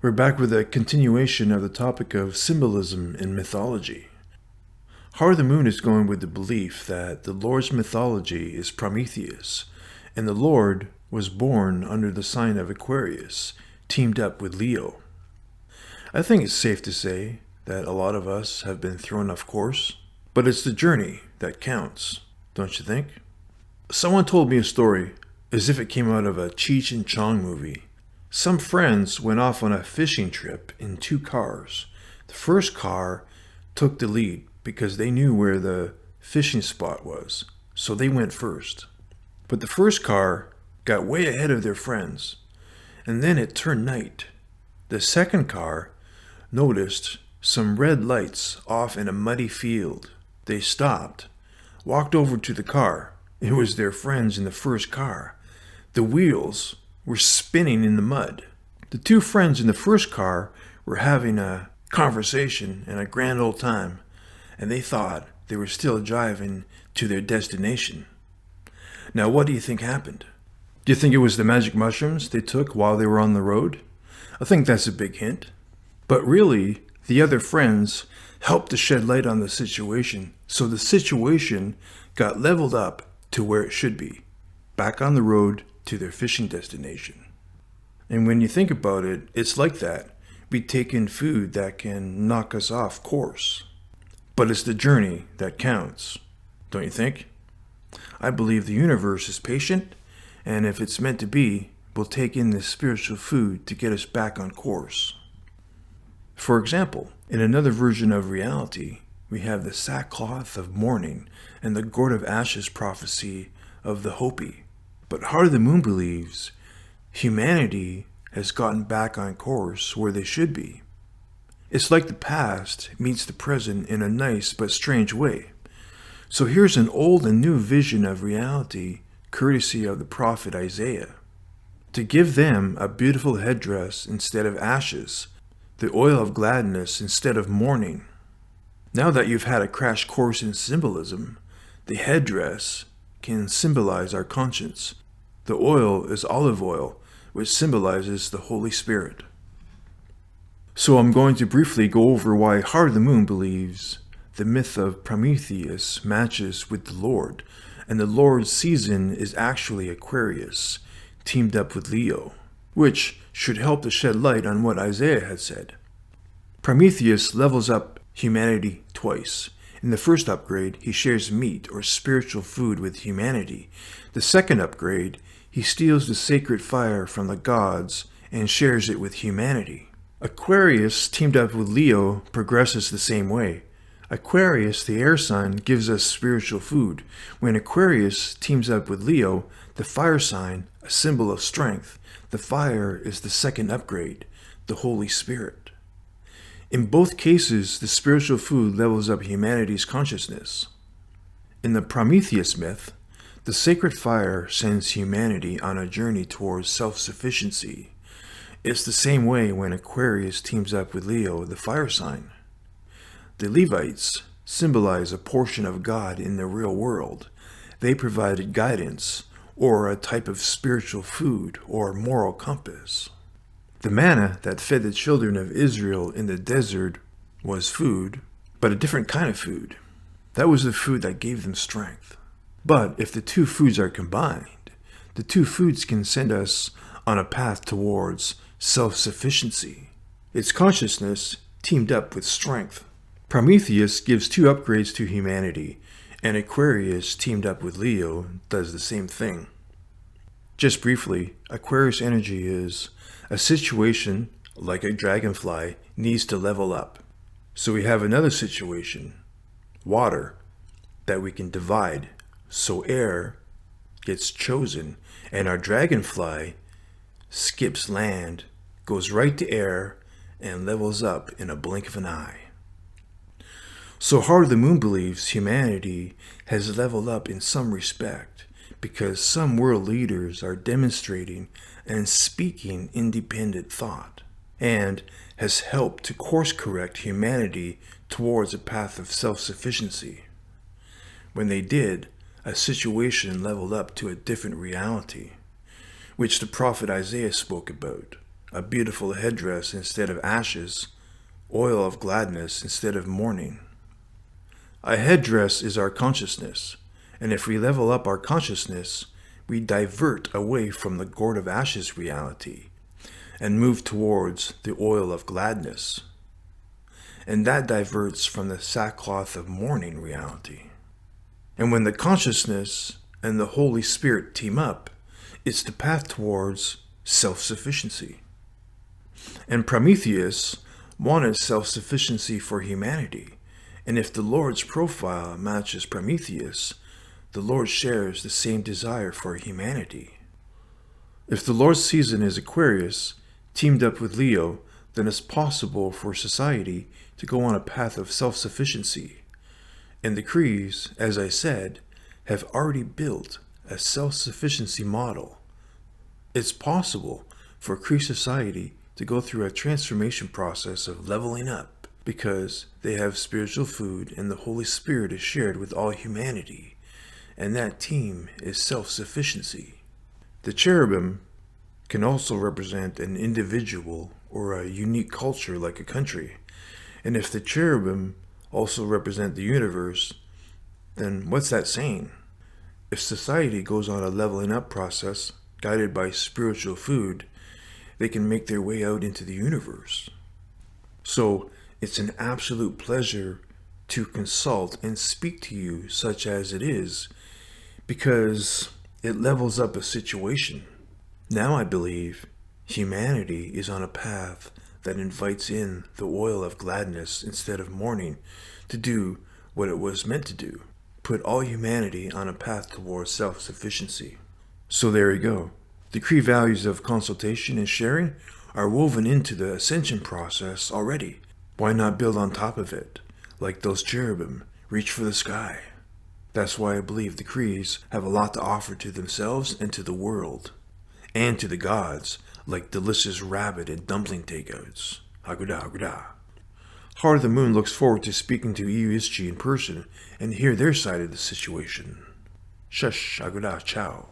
We're back with a continuation of the topic of symbolism in mythology. Heart of the Moon is going with the belief that the Lord's mythology is Prometheus, and the Lord was born under the sign of Aquarius, teamed up with Leo. I think it's safe to say that a lot of us have been thrown off course, but it's the journey that counts, don't you think? Someone told me a story as if it came out of a Cheech and Chong movie. Some friends went off on a fishing trip in 2 cars. The first car took the lead because they knew where the fishing spot was, so they went first. But the first car got way ahead of their friends, and then it turned night. The second car noticed some red lights off in a muddy field. They stopped, walked over to the car. It was their friends in the first car. The wheels were spinning in the mud. The 2 friends in the first car were having a conversation and a grand old time, and they thought they were still driving to their destination. Now, what do you think happened? Do you think it was the magic mushrooms they took while they were on the road? I think that's a big hint. But really, the other friends helped to shed light on the situation, so the situation got leveled up to where it should be, back on the road to their fishing destination. And when you think about it, it's like that. We take in food that can knock us off course. But it's the journey that counts, don't you think? I believe the universe is patient, and if it's meant to be, we'll take in this spiritual food to get us back on course. For example, in another version of reality, we have the sackcloth of mourning and the gourd of ashes prophecy of the Hopi. But Heart of the Moon believes humanity has gotten back on course where they should be. It's like the past meets the present in a nice but strange way. So here's an old and new vision of reality, courtesy of the prophet Isaiah. To give them a beautiful headdress instead of ashes, the oil of gladness instead of mourning. Now that you've had a crash course in symbolism, the headdress can symbolize our conscience. The oil is olive oil, which symbolizes the Holy Spirit. So I'm going to briefly go over why Heart of the Moon believes the myth of Prometheus matches with the Lord, and the Lord's season is actually Aquarius, teamed up with Leo, which should help to shed light on what Isaiah had said. Prometheus levels up humanity twice. In the first upgrade, he shares meat or spiritual food with humanity. The second upgrade, he steals the sacred fire from the gods and shares it with humanity. Aquarius, teamed up with Leo, progresses the same way. Aquarius, the air sign, gives us spiritual food. When Aquarius teams up with Leo, the fire sign, a symbol of strength, the fire is the second upgrade, the Holy Spirit. In both cases, the spiritual food levels up humanity's consciousness. In the Prometheus myth, the sacred fire sends humanity on a journey towards self-sufficiency. It's the same way when Aquarius teams up with Leo, the fire sign. The Levites symbolize a portion of God in the real world. They provided guidance, or a type of spiritual food, or moral compass. The manna that fed the children of Israel in the desert was food, but a different kind of food. That was the food that gave them strength. But if the 2 foods are combined, the 2 foods can send us on a path towards self-sufficiency. It's consciousness teamed up with strength. Prometheus gives 2 upgrades to humanity, and Aquarius, teamed up with Leo, does the same thing. Just briefly, Aquarius energy is a situation, like a dragonfly, needs to level up. So we have another situation, water, that we can divide. So air gets chosen, and our dragonfly skips land, goes right to air, and levels up in a blink of an eye. So Heart of the Moon believes humanity has leveled up in some respect because some world leaders are demonstrating and speaking independent thought, and has helped to course correct humanity towards a path of self-sufficiency. When they did, a situation leveled up to a different reality, which the prophet Isaiah spoke about, a beautiful headdress instead of ashes, oil of gladness instead of mourning. A headdress is our consciousness, and if we level up our consciousness, we divert away from the gourd of ashes reality and move towards the oil of gladness. And that diverts from the sackcloth of mourning reality. And when the consciousness and the Holy Spirit team up, it's the path towards self-sufficiency. And Prometheus wanted self-sufficiency for humanity. And if the Lord's profile matches Prometheus, the Lord shares the same desire for humanity. If the Lord's season is Aquarius, teamed up with Leo, then it's possible for society to go on a path of self-sufficiency. And the Crees, as I said, have already built a self-sufficiency model. It's possible for Cree society to go through a transformation process of leveling up because they have spiritual food and the Holy Spirit is shared with all humanity, and that team is self-sufficiency. The cherubim can also represent an individual or a unique culture like a country, and if the cherubim also represent the universe, then what's that saying? If society goes on a leveling up process guided by spiritual food, they can make their way out into the universe. So it's an absolute pleasure to consult and speak to you such as it is, because it levels up a situation. Now I believe humanity is on a path that invites in the oil of gladness instead of mourning to do what it was meant to do. Put all humanity on a path towards self-sufficiency. So there you go. The Cree values of consultation and sharing are woven into the ascension process already. Why not build on top of it? Like those cherubim, reach for the sky. That's why I believe the Crees have a lot to offer to themselves and to the world. And to the gods, like delicious rabbit and dumpling takeouts. Aguda, aguda. Heart of the Moon looks forward to speaking to Iuichi in person and hear their side of the situation. Shush, aguda, ciao.